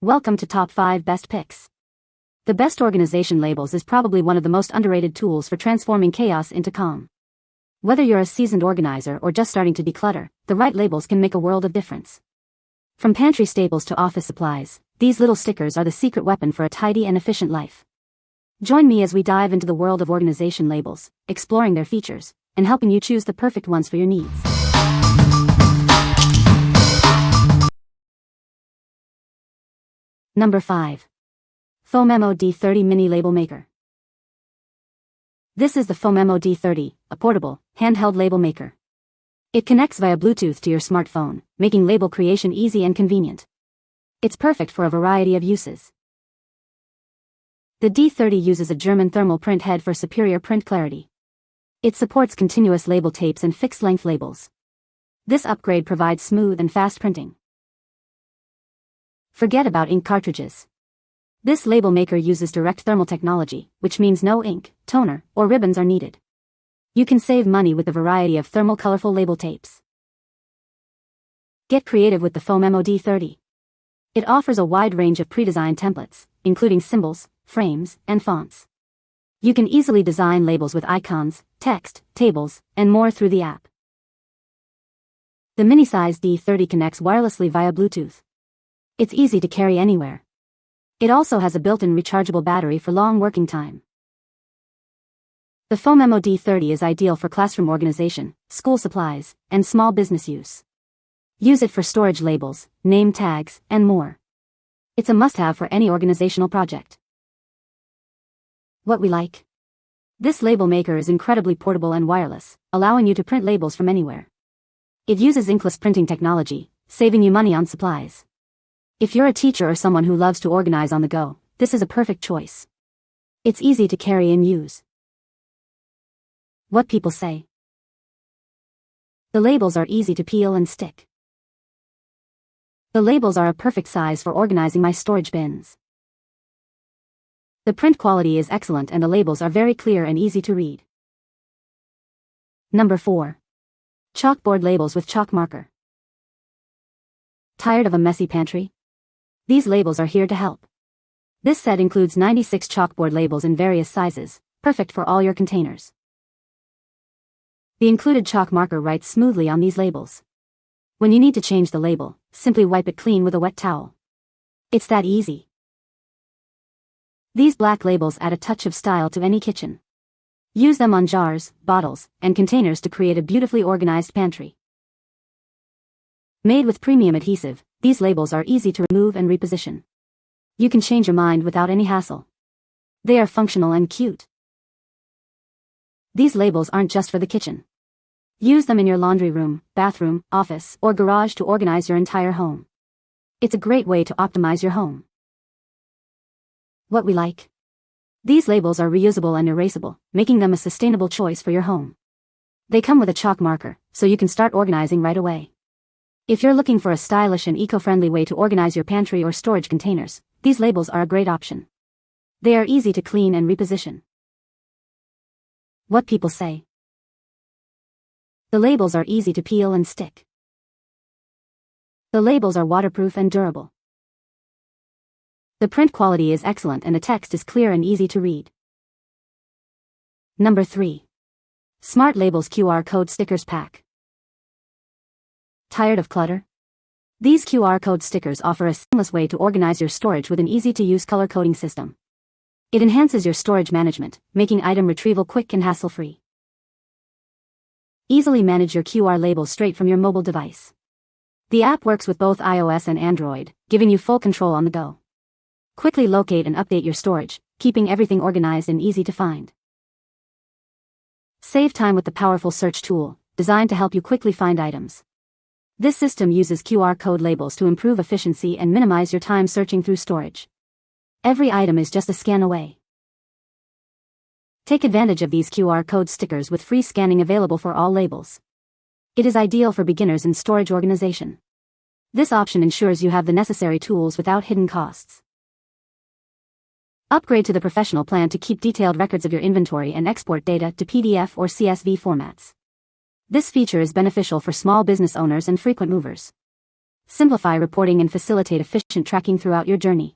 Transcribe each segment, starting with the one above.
Welcome to Top 5 Best Picks. The best organization labels is probably one of the most underrated tools for transforming chaos into calm. Whether you're a seasoned organizer or just starting to declutter, the right labels can make a world of difference. From pantry staples to office supplies, these little stickers are the secret weapon for a tidy and efficient life. Join me as we dive into the world of organization labels, exploring their features, and helping you choose the perfect ones for your needs. Number 5. Phomemo D30 Mini Label Maker. This is the Phomemo D30, a portable, handheld label maker. It connects via Bluetooth to your smartphone, making label creation easy and convenient. It's perfect for a variety of uses. The D30 uses a German thermal print head for superior print clarity. It supports continuous label tapes and fixed-length labels. This upgrade provides smooth and fast printing. Forget about ink cartridges. This label maker uses direct thermal technology, which means no ink, toner, or ribbons are needed. You can save money with a variety of thermal colorful label tapes. Get creative with the Phomemo D30. It offers a wide range of pre-designed templates, including symbols, frames, and fonts. You can easily design labels with icons, text, tables, and more through the app. The mini-sized D30 connects wirelessly via Bluetooth. It's easy to carry anywhere. It also has a built-in rechargeable battery for long working time. The Phomemo D30 is ideal for classroom organization, school supplies, and small business use. Use it for storage labels, name tags, and more. It's a must-have for any organizational project. What we like? This label maker is incredibly portable and wireless, allowing you to print labels from anywhere. It uses inkless printing technology, saving you money on supplies. If you're a teacher or someone who loves to organize on the go, this is a perfect choice. It's easy to carry and use. What people say. The labels are easy to peel and stick. The labels are a perfect size for organizing my storage bins. The print quality is excellent and the labels are very clear and easy to read. Number 4. Chalkboard labels with chalk marker. Tired of a messy pantry? These labels are here to help. This set includes 96 chalkboard labels in various sizes, perfect for all your containers. The included chalk marker writes smoothly on these labels. When you need to change the label, simply wipe it clean with a wet towel. It's that easy. These black labels add a touch of style to any kitchen. Use them on jars, bottles, and containers to create a beautifully organized pantry. Made with premium adhesive, these labels are easy to remove and reposition. You can change your mind without any hassle. They are functional and cute. These labels aren't just for the kitchen. Use them in your laundry room, bathroom, office, or garage to organize your entire home. It's a great way to optimize your home. What we like? These labels are reusable and erasable, making them a sustainable choice for your home. They come with a chalk marker, so you can start organizing right away. If you're looking for a stylish and eco-friendly way to organize your pantry or storage containers, these labels are a great option. They are easy to clean and reposition. What people say. The labels are easy to peel and stick. The labels are waterproof and durable. The print quality is excellent and the text is clear and easy to read. Number 3. Smart Labels QR Code Stickers Pack. Tired of clutter? These QR code stickers offer a seamless way to organize your storage with an easy-to-use color coding system. It enhances your storage management, making item retrieval quick and hassle-free. Easily manage your QR labels straight from your mobile device. The app works with both iOS and Android, giving you full control on the go. Quickly locate and update your storage, keeping everything organized and easy to find. Save time with the powerful search tool, designed to help you quickly find items. This system uses QR code labels to improve efficiency and minimize your time searching through storage. Every item is just a scan away. Take advantage of these QR code stickers with free scanning available for all labels. It is ideal for beginners in storage organization. This option ensures you have the necessary tools without hidden costs. Upgrade to the professional plan to keep detailed records of your inventory and export data to PDF or CSV formats. This feature is beneficial for small business owners and frequent movers. simplify reporting and facilitate efficient tracking throughout your journey.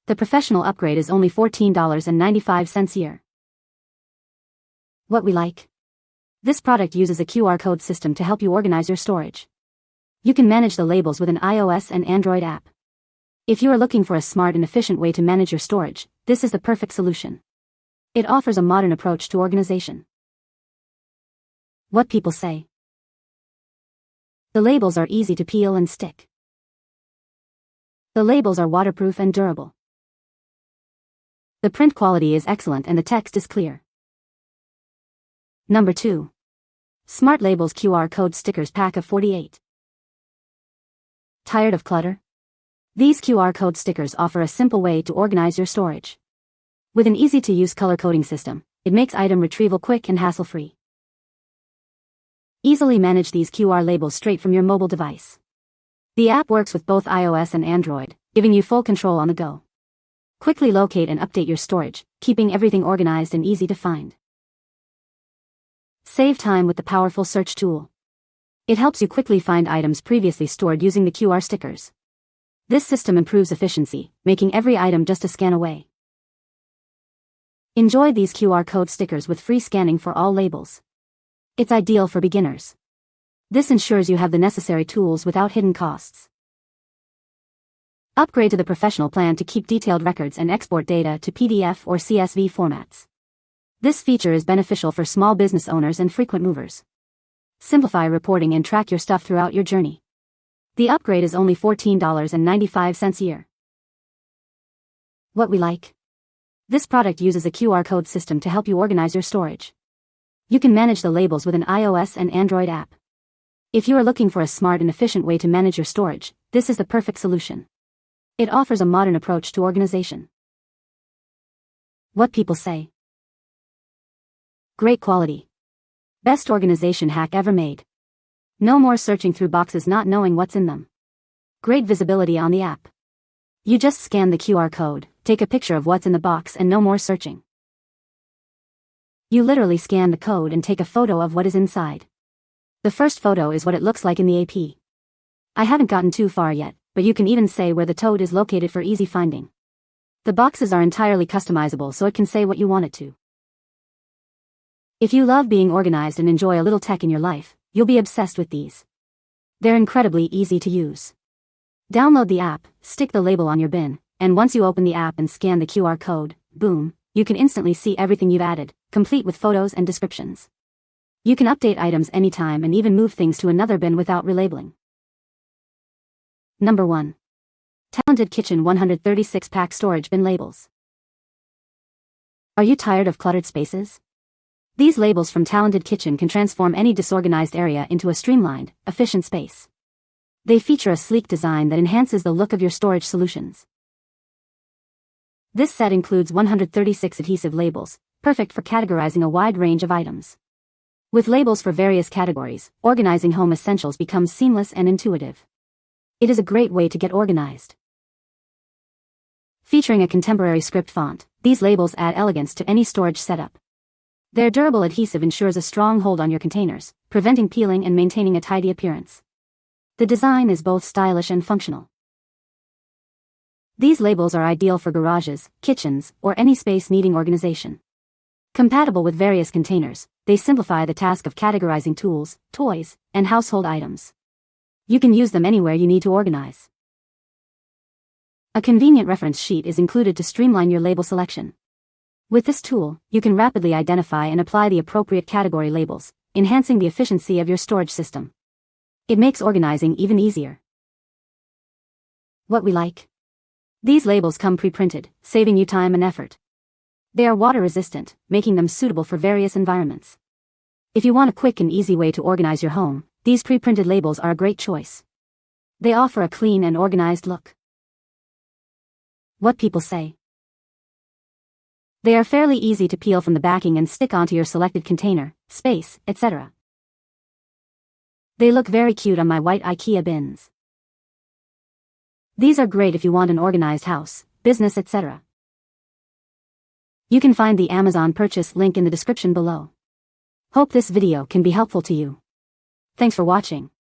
The professional upgrade is only $14.95 a year. What we like. This product uses a QR code system to help you organize your storage. You can manage the labels with an iOS and Android app. If you are looking for a smart and efficient way to manage your storage, this is the perfect solution. It offers a modern approach to organization. What people say. The labels are easy to peel and stick. The labels are waterproof and durable. The print quality is excellent and the text is clear. Number 2. Smart Labels QR Code Stickers Pack of 48. Tired of clutter? These QR code stickers offer a simple way to organize your storage. With an easy-to-use color coding system, it makes item retrieval quick and hassle-free. Easily manage these QR labels straight from your mobile device. The app works with both iOS and Android, giving you full control on the go. Quickly locate and update your storage, keeping everything organized and easy to find. Save time with the powerful search tool. It helps you quickly find items previously stored using the QR stickers. This system improves efficiency, making every item just a scan away. Enjoy these QR code stickers with free scanning for all labels. It's ideal for beginners. This ensures you have the necessary tools without hidden costs. Upgrade to the professional plan to keep detailed records and export data to PDF or CSV formats. This feature is beneficial for small business owners and frequent movers. Simplify reporting and track your stuff throughout your journey. The upgrade is only $14.95 a year. What we like. This product uses a QR code system to help you organize your storage. You can manage the labels with an iOS and Android app. If you are looking for a smart and efficient way to manage your storage, this is the perfect solution. It offers a modern approach to organization. What people say. Great quality. Best organization hack ever made. No more searching through boxes not knowing what's in them. Great visibility on the app. You just scan the QR code, take a picture of what's in the box and no more searching. You literally scan the code and take a photo of what is inside. The first photo is what it looks like in the app. I haven't gotten too far yet, but you can even say where the tote is located for easy finding. The boxes are entirely customizable so it can say what you want it to. If you love being organized and enjoy a little tech in your life, you'll be obsessed with these. They're incredibly easy to use. Download the app, stick the label on your bin, and once you open the app and scan the QR code, boom, you can instantly see everything you've added, complete with photos and descriptions. You can update items anytime and even move things to another bin without relabeling. Number 1. Talented Kitchen 136-pack storage bin labels. Are you tired of cluttered spaces? These labels from Talented Kitchen can transform any disorganized area into a streamlined, efficient space. They feature a sleek design that enhances the look of your storage solutions. This set includes 136 adhesive labels, perfect for categorizing a wide range of items. With labels for various categories, organizing home essentials becomes seamless and intuitive. It is a great way to get organized. Featuring a contemporary script font, these labels add elegance to any storage setup. Their durable adhesive ensures a strong hold on your containers, preventing peeling and maintaining a tidy appearance. The design is both stylish and functional. These labels are ideal for garages, kitchens, or any space needing organization. Compatible with various containers, they simplify the task of categorizing tools, toys, and household items. You can use them anywhere you need to organize. A convenient reference sheet is included to streamline your label selection. With this tool, you can rapidly identify and apply the appropriate category labels, enhancing the efficiency of your storage system. It makes organizing even easier. What we like. These labels come pre-printed, saving you time and effort. They are water-resistant, making them suitable for various environments. If you want a quick and easy way to organize your home, these pre-printed labels are a great choice. They offer a clean and organized look. What people say. They are fairly easy to peel from the backing and stick onto your selected container, space, etc. They look very cute on my white IKEA bins. These are great if you want an organized house, business, etc. You can find the Amazon purchase link in the description below. Hope this video can be helpful to you. Thanks for watching.